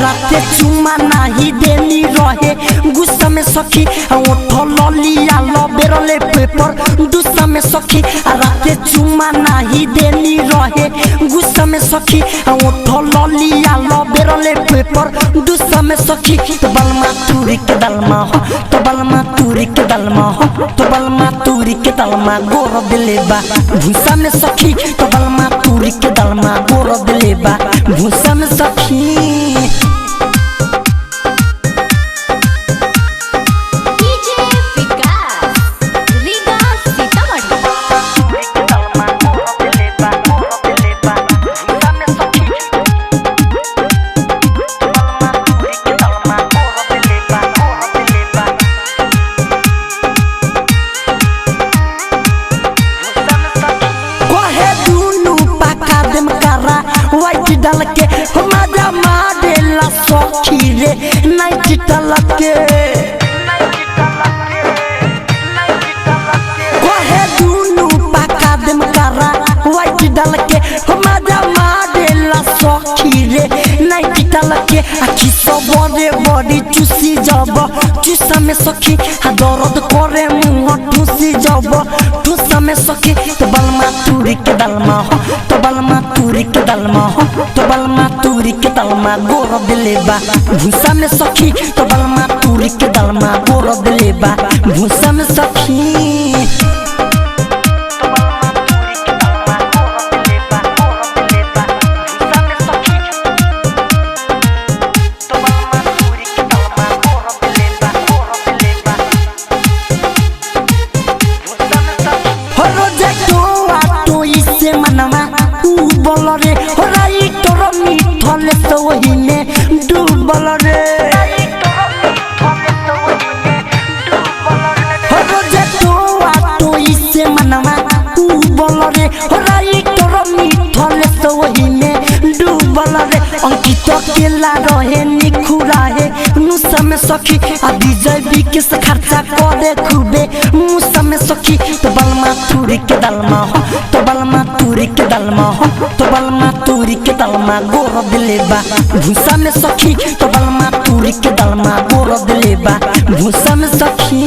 राते चुमा नहीं देनी रहे गुस्सा में सखी उठल लिया लबेरले पेपर गुस्सा में सखी राते चुमा नहीं देनी रहे गुस्सा में सखी उठल लिया लबेरले पेपर गुस्सा में सखी तो बलमा तूरी के दलमा हो तो बलमा तूरी के दलमा हो तो बलमा तूरी के दलमा गोर दिलेबा भूसा में सखी तो बलमा तूरी के दलमा गोर दिलेबा भूसा में सखी डाल के मजा मारेला सखी रे नाइट डाल के कहे दुनु पका देम करा वाइट डाल के मजा मारेला सखी रे नाइट डाल के आखी सब बड़े बड़ी चूसी जब चूसा में सखी दर्द करे मुंह ठूसी जब ठूसा में सखी तो बलमा तूरी के दलमा हो तो बलमा तूरी के दलमा हो तो बलमा तूरी के दलमा गोर दिलेबा भूसा में सखी तो बलमा तूरी के दलमा गोर दिलेबा भूसा में सखी रे हो राई तोर मिठल तो वही में डूबल रे हो रोजे तो इसे मनवा डूबल रे हो राई तोर मिठल तो वही में डूबल रे अंकित केला रहे निखुरा है मुसा में सखी आ विजय विकेश खर्चा करे खूबे मुसा में सखी तो बलमा तूरी के दलमा हो तो बलमा तूरी के दलमा हो तो बलमा तूरी के दलमा गोर दिलेबा भूसा में सखी तो बलमा तूरी के दलमा गोर दिलेबा भूसा में सखी।